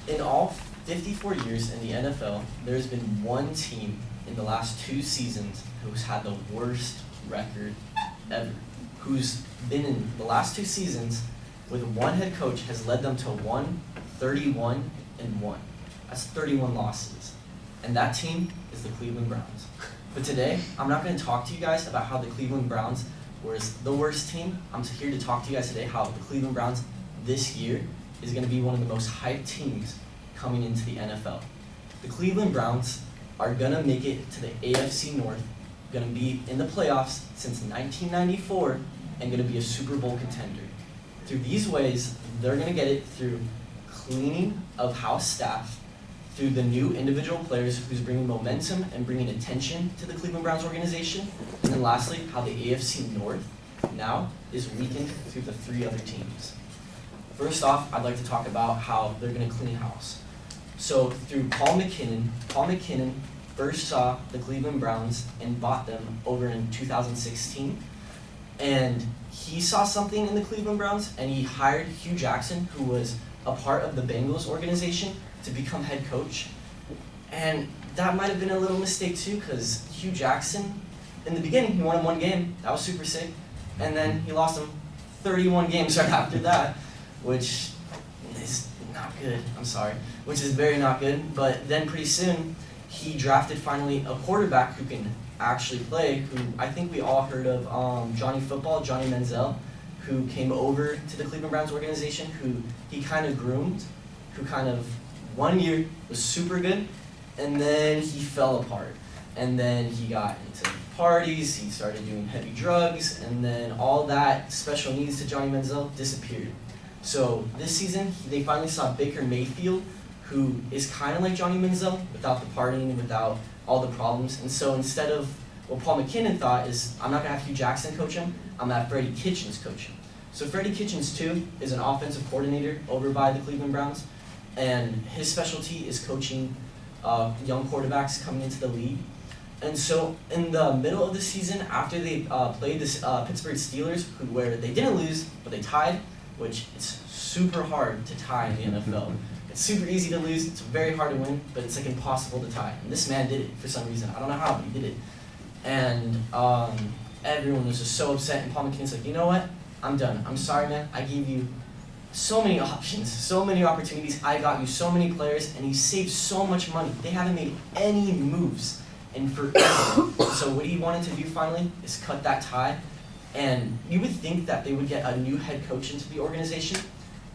In all 54 years in the NFL, there's been one team in the last 2 seasons who's had the worst record ever. Who's been in the last 2 seasons with one head coach has led them to 31-1. That's 31 losses. And that team is the Cleveland Browns. But today, I'm not going to talk to you guys about how the Cleveland Browns were the worst team. I'm here to talk to you guys today how the Cleveland Browns this year is going to be one of the most hyped teams coming into the NFL. The Cleveland Browns are going to make it to the AFC North, going to be in the playoffs since 1994, and going to be a Super Bowl contender. Through these ways, they're going to get it through cleaning of house staff, through the new individual players who's bringing momentum and bringing attention to the Cleveland Browns organization, and then lastly, how the AFC North now is weakened through the 3 other teams. First off, I'd like to talk about how they're going to clean house. So through Paul McKinnon first saw the Cleveland Browns and bought them over in 2016, and he saw something in the Cleveland Browns, and he hired Hugh Jackson, who was a part of the Bengals organization, to become head coach. And that might have been a little mistake too, because Hugh Jackson, in the beginning, he won him 1 game. That was super sick. And then he lost him 31 games right after that, which is not good. I'm sorry. Which is very not good. But then pretty soon, he drafted finally a quarterback who can actually play, who I think we all heard of, Johnny Manziel, who came over to the Cleveland Browns organization, who he kind of groomed, who kind of 1 year was super good, and then he fell apart. And then he got into parties, he started doing heavy drugs, and then all that special needs to Johnny Manziel disappeared. So this season, they finally saw Baker Mayfield, who is kind of like Johnny Manziel, without the partying, without all the problems. And so instead of what Paul McKinnon thought is, I'm not going to have Hugh Jackson coach him, I'm going to have Freddie Kitchens coach him. So Freddie Kitchens, too, is an offensive coordinator over by the Cleveland Browns, and his specialty is coaching young quarterbacks coming into the league. And so in the middle of the season, after they played the Pittsburgh Steelers, where they didn't lose, but they tied, which it's super hard to tie in the NFL. It's super easy to lose, it's very hard to win, but it's like impossible to tie. And this man did it for some reason. I don't know how, but he did it. And everyone was just so upset, and Paul McKinnon's like, you know what? I'm done. I'm sorry, man. I gave you so many options, so many opportunities. I got you so many players, and he saved so much money. They haven't made any moves in forever. So what he wanted to do finally is cut that tie. And you would think that they would get a new head coach into the organization.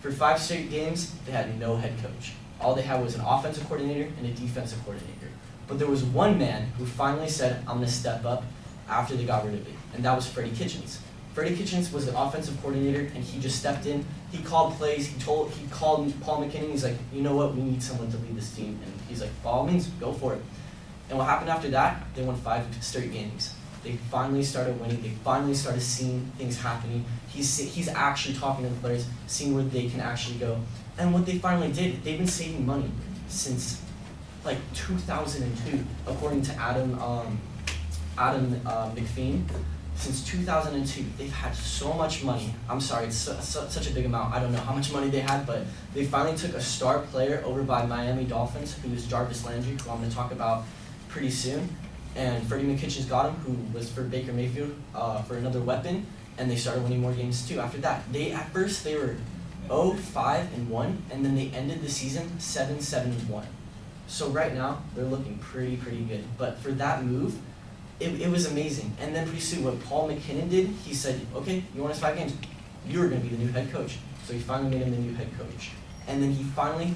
For 5 straight games, they had no head coach. All they had was an offensive coordinator and a defensive coordinator. But there was one man who finally said, I'm going to step up after they got rid of it, and that was Freddie Kitchens. Freddie Kitchens was the offensive coordinator, and he just stepped in. He called plays. He called Paul McKinnon. He's like, you know what? We need someone to lead this team. And he's like, by all means, go for it. And what happened after that? They won 5 straight games. They finally started winning. They finally started seeing things happening. He's actually talking to the players, seeing where they can actually go. And what they finally did, they've been saving money since like 2002, according to Adam McPhee. Since 2002, they've had so much money. I'm sorry, it's such a big amount. I don't know how much money they had, but they finally took a star player over by Miami Dolphins, who is Jarvis Landry, who I'm going to talk about pretty soon. And Freddie McKitchens got him, who was for Baker Mayfield, for another weapon, and they started winning more games too. After that, at first they were 0-5-1, and then they ended the season 7-7-1. So right now they're looking pretty good. But for that move, it was amazing. And then pretty soon, what Paul McKinnon did, he said, okay, you won us 5 games, you're going to be the new head coach. So he finally made him the new head coach. And then he finally,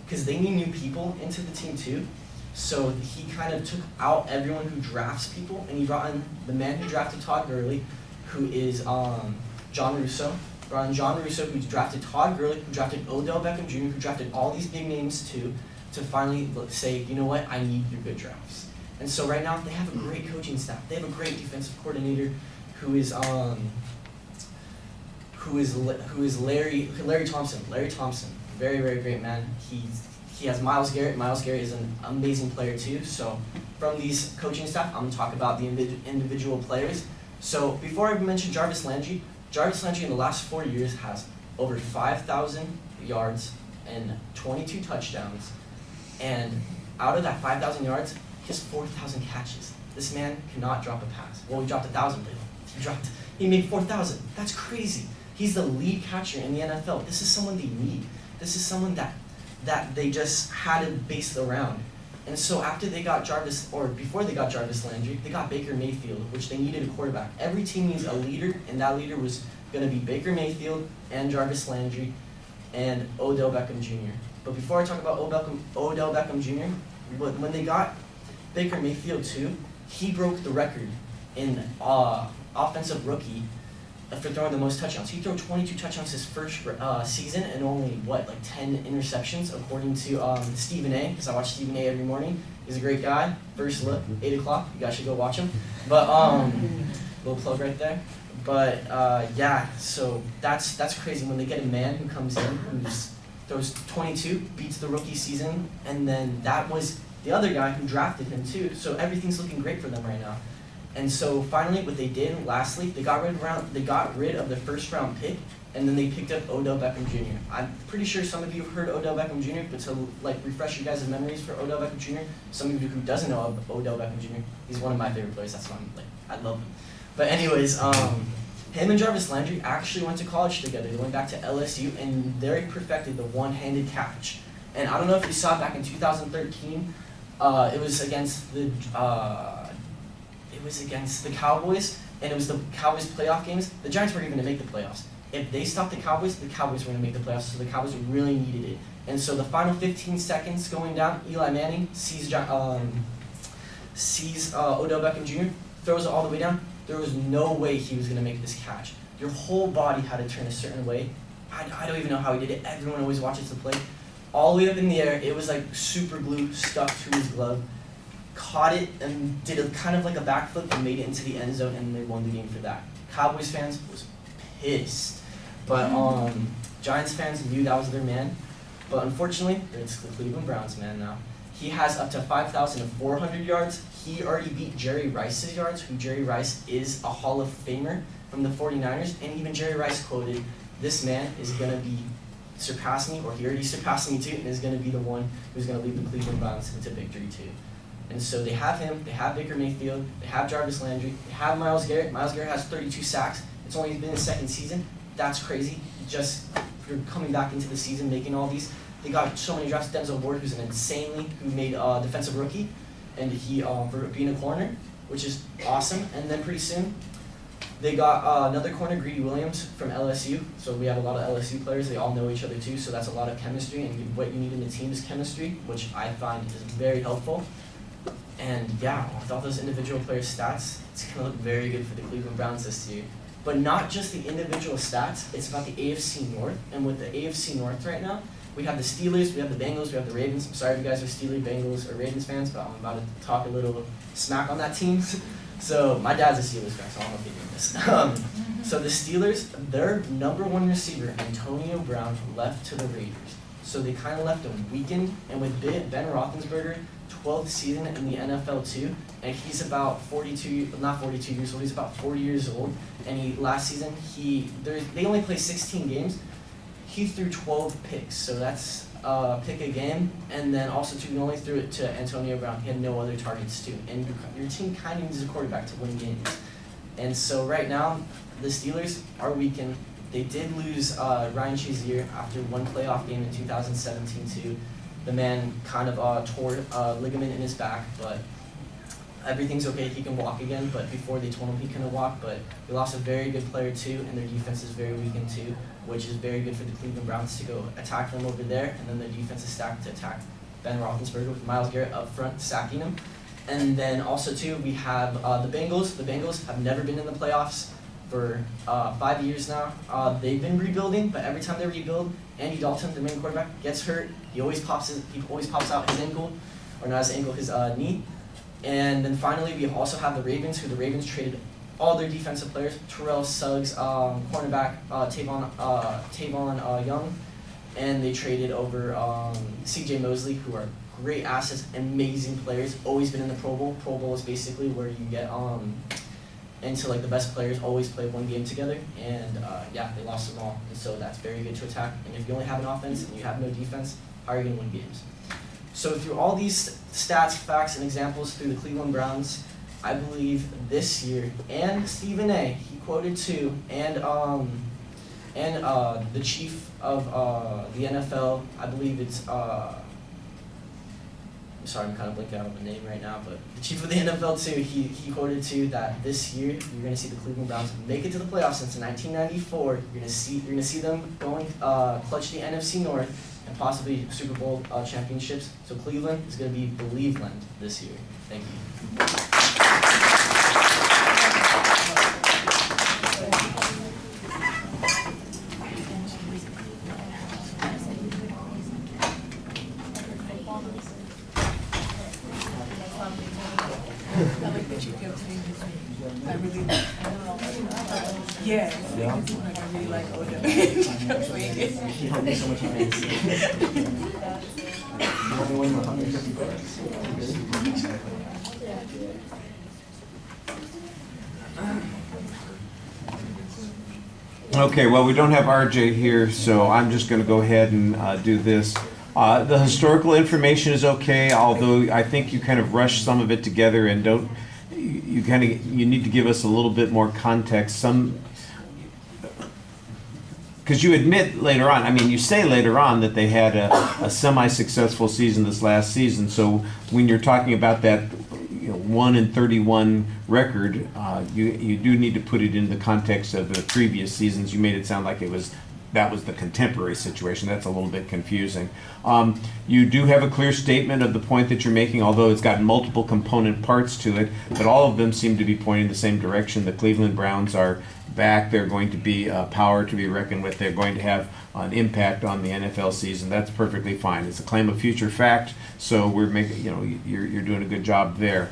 because they need new people into the team too, so he kind of took out everyone who drafts people, and he brought in the man who drafted Todd Gurley, who is John Russo. Brought in John Russo, who drafted Todd Gurley, who drafted Odell Beckham Jr., who drafted all these big names too, to finally say, you know what, I need your good drafts. And so right now they have a great coaching staff. They have a great defensive coordinator, who is Larry Thompson. Larry Thompson, very great man. He has Myles Garrett. Myles Garrett is an amazing player too. So from these coaching staff, I'm going to talk about the individual players. So before I mention Jarvis Landry in the last 4 years has over 5,000 yards and 22 touchdowns. And out of that 5,000 yards, he has 4,000 catches. This man cannot drop a pass. Well, he dropped 1,000, but he made 4,000. That's crazy. He's the lead catcher in the NFL. This is someone they need. This is someone that they just had to base around. And so after they got before they got Jarvis Landry, they got Baker Mayfield, which they needed a quarterback. Every team needs a leader, and that leader was going to be Baker Mayfield and Jarvis Landry and Odell Beckham Jr. But before I talk about Odell Beckham Jr., when they got Baker Mayfield too, he broke the record in offensive rookie for throwing the most touchdowns. He threw 22 touchdowns his first season and only, 10 interceptions, according to Stephen A., because I watch Stephen A. every morning. He's a great guy. First look, 8 o'clock. You guys should go watch him. But, little plug right there. But, yeah, so that's crazy when they get a man who comes in who throws 22, beats the rookie season, and then that was the other guy who drafted him too. So everything's looking great for them right now. And so finally, what they did lastly, they got rid of the first round pick, and then they picked up Odell Beckham Jr. I'm pretty sure some of you have heard Odell Beckham Jr., but to refresh you guys' memories for Odell Beckham Jr., some of you who doesn't know Odell Beckham Jr., he's one of my favorite players. That's why I love him. But anyways, him and Jarvis Landry actually went to college together. They went back to LSU, and they perfected the one-handed catch. And I don't know if you saw it back in 2013. It was against the Cowboys, and it was the Cowboys playoff games. The Giants weren't even going to make the playoffs. If they stopped the Cowboys were going to make the playoffs, so the Cowboys really needed it. And so the final 15 seconds going down, Eli Manning sees Odell Beckham Jr., throws it all the way down. There was no way he was going to make this catch. Your whole body had to turn a certain way. I don't even know how he did it. Everyone always watches the play. All the way up in the air, it was like super glue stuck to his glove. Caught it and did a kind of like a backflip and made it into the end zone, and they won the game for that. Cowboys fans was pissed, but Giants fans knew that was their man. But unfortunately, it's the Cleveland Browns man now. He has up to 5,400 yards. He already beat Jerry Rice's yards, who Jerry Rice is a Hall of Famer from the 49ers, and even Jerry Rice quoted, "This man is going to surpass me, or he already surpassed me too, and is going to be the one who's going to lead the Cleveland Browns into victory too." And so they have him, they have Baker Mayfield, they have Jarvis Landry, they have Myles Garrett. Myles Garrett has 32 sacks. It's only been his second season. That's crazy. Just for coming back into the season, making all these. They got so many drafts. Denzel Ward, who's who made defensive rookie, and he for being a corner, which is awesome. And then pretty soon, they got another corner, Greedy Williams from LSU. So we have a lot of LSU players. They all know each other too. So that's a lot of chemistry, and what you need in the team is chemistry, which I find is very helpful. And yeah, with all those individual player stats, it's going to look very good for the Cleveland Browns this year. But not just the individual stats, it's about the AFC North. And with the AFC North right now, we have the Steelers, we have the Bengals, we have the Ravens. I'm sorry if you guys are Steelers, Bengals, or Ravens fans, but I'm about to talk a little smack on that team. So my dad's a Steelers fan, so I don't know if you're doing this. So the Steelers, their number one receiver, Antonio Brown, left to the Raiders. So they kind of left him weakened, and with Ben Roethlisberger, 12th season in the NFL too, and he's about 42 years old, he's about 40 years old, and last season, they only play 16 games, he threw 12 picks, so that's pick a game, and then also too, he only threw it to Antonio Brown, he had no other targets too, and your team kind of needs a quarterback to win games. And so right now, the Steelers are weakened. They did lose Ryan Shazier after one playoff game in 2017 too. The man kind of tore a ligament in his back, but everything's okay. He can walk again, but before they told him he couldn't walk. But they lost a very good player too, and their defense is very weakened too, which is very good for the Cleveland Browns to go attack them over there, and then their defense is stacked to attack Ben Roethlisberger with Myles Garrett up front, sacking him. And then also too, we have the Bengals. The Bengals have never been in the playoffs for 5 years now. They've been rebuilding, but every time they rebuild, Andy Dalton, the main quarterback, gets hurt. He always pops out his ankle, or not his ankle, his knee. And then finally, we also have the Ravens, who the Ravens traded all their defensive players: Terrell Suggs, cornerback Tavon Young, and they traded over C.J. Mosley, who are great assets, amazing players. Always been in the Pro Bowl. Pro Bowl is basically where you get until like the best players always play one game together, and yeah, they lost them all. And so that's very good to attack. And if you only have an offense and you have no defense, how are you going to win games? So through all these stats, facts, and examples through the Cleveland Browns, I believe this year, and Stephen A, he quoted too, and the chief of the NFL, I believe it's sorry, I'm kind of blanking out on the name right now, but the chief of the NFL too, he quoted too that this year you're going to see the Cleveland Browns make it to the playoffs since 1994. You're going to see them going clutch the NFC North and possibly Super Bowl championships. So Cleveland is going to be Believeland this year. Thank you. I like that you kept saying this. I really, yeah. Like I really like Odell. She kept saying it. He helped me so much in fantasy. You only win 150 bucks. Okay, well, we don't have RJ here, so I'm just going to go ahead and do this. The historical information is okay, although I think you kind of rush some of it together and don't. You need to give us a little bit more context. Because you admit later on, I mean, you say later on that they had a semi-successful season this last season. So when you're talking about that 1-31 record, you do need to put it in the context of the previous seasons. You made it sound like that was the contemporary situation. That's a little bit confusing. You do have a clear statement of the point that you're making, although it's got multiple component parts to it, but all of them seem to be pointing the same direction. The Cleveland Browns are back. They're going to be a power to be reckoned with. They're going to have an impact on the NFL season. That's perfectly fine. It's a claim of future fact, so we're making, you're doing a good job there.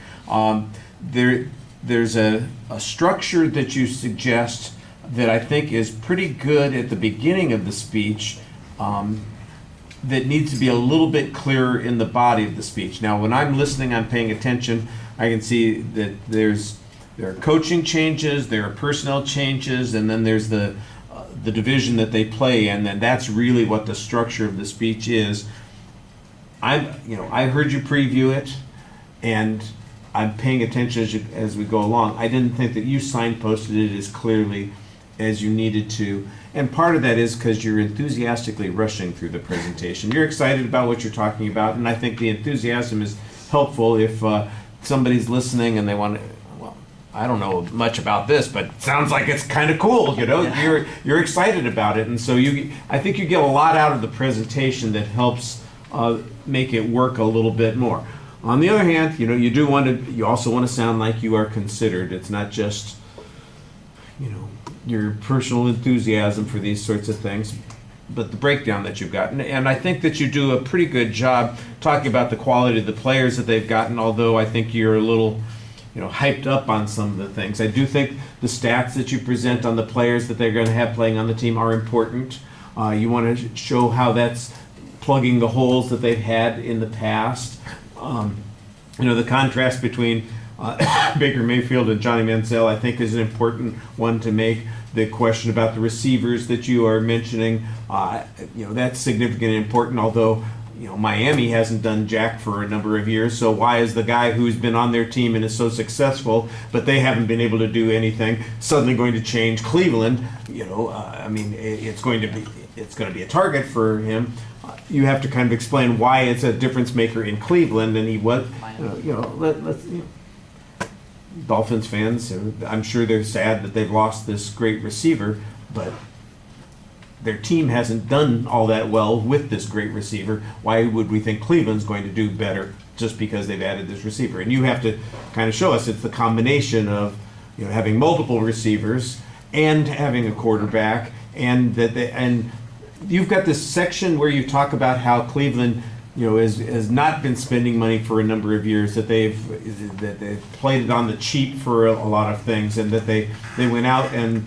There's a structure that you suggest that I think is pretty good at the beginning of the speech, that needs to be a little bit clearer in the body of the speech. Now, when I'm listening, I'm paying attention. I can see that there are coaching changes, there are personnel changes, and then there's the division that they play in, and that's really what the structure of the speech is. I heard you preview it, and I'm paying attention as we go along. I didn't think that you signposted it as clearly as you needed to, and part of that is because you're enthusiastically rushing through the presentation. You're excited about what you're talking about, and I think the enthusiasm is helpful if somebody's listening and they want to, well, I don't know much about this, but it sounds like it's kind of cool, Yeah. You're excited about it, and so I think you get a lot out of the presentation that helps make it work a little bit more. On the other hand, you also want to sound like you are considered. It's not just, your personal enthusiasm for these sorts of things, but the breakdown that you've gotten. And I think that you do a pretty good job talking about the quality of the players that they've gotten, although I think you're a little, hyped up on some of the things. I do think the stats that you present on the players that they're going to have playing on the team are important. You want to show how that's plugging the holes that they've had in the past. The contrast between Baker Mayfield and Johnny Manziel, I think, is an important one to make. The question about the receivers that you are mentioning, that's significant and important, although, Miami hasn't done jack for a number of years, so why is the guy who's been on their team and is so successful, but they haven't been able to do anything, suddenly going to change Cleveland? It's going to be a target for him. You have to kind of explain why it's a difference maker in Cleveland, and he was, Dolphins fans, I'm sure they're sad that they've lost this great receiver, but their team hasn't done all that well with this great receiver. Why would we think Cleveland's going to do better just because they've added this receiver? And you have to kind of show us it's the combination of having multiple receivers and having a quarterback, and and you've got this section where you talk about how Cleveland has not been spending money for a number of years, that they've played it on the cheap for a lot of things, and that they went out and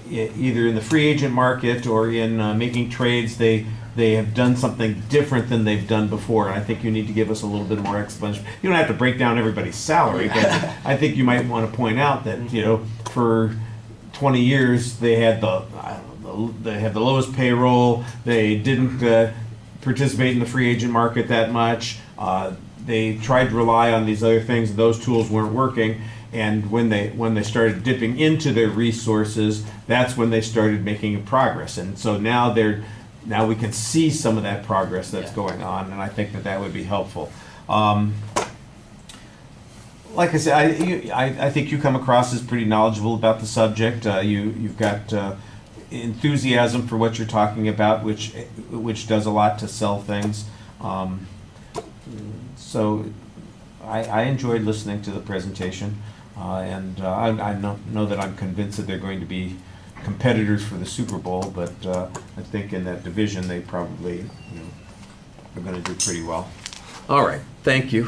either in the free agent market or in making trades, they have done something different than they've done before. And I think you need to give us a little bit more explanation. You don't have to break down everybody's salary, but I think you might want to point out that, you know, for 20 years they had they had the lowest payroll. They didn't participate in the free agent market that much. They tried to rely on these other things, and those tools weren't working. And when they started dipping into their resources, that's when they started making progress. And so now we can see some of that progress that's going on, and I think that would be helpful. Like I said, I think you come across as pretty knowledgeable about the subject. You've got enthusiasm for what you're talking about, which does a lot to sell things. So I enjoyed listening to the presentation, and I know that I'm convinced that they're going to be competitors for the Super Bowl, but I think in that division they probably are going to do pretty well. All right, thank you.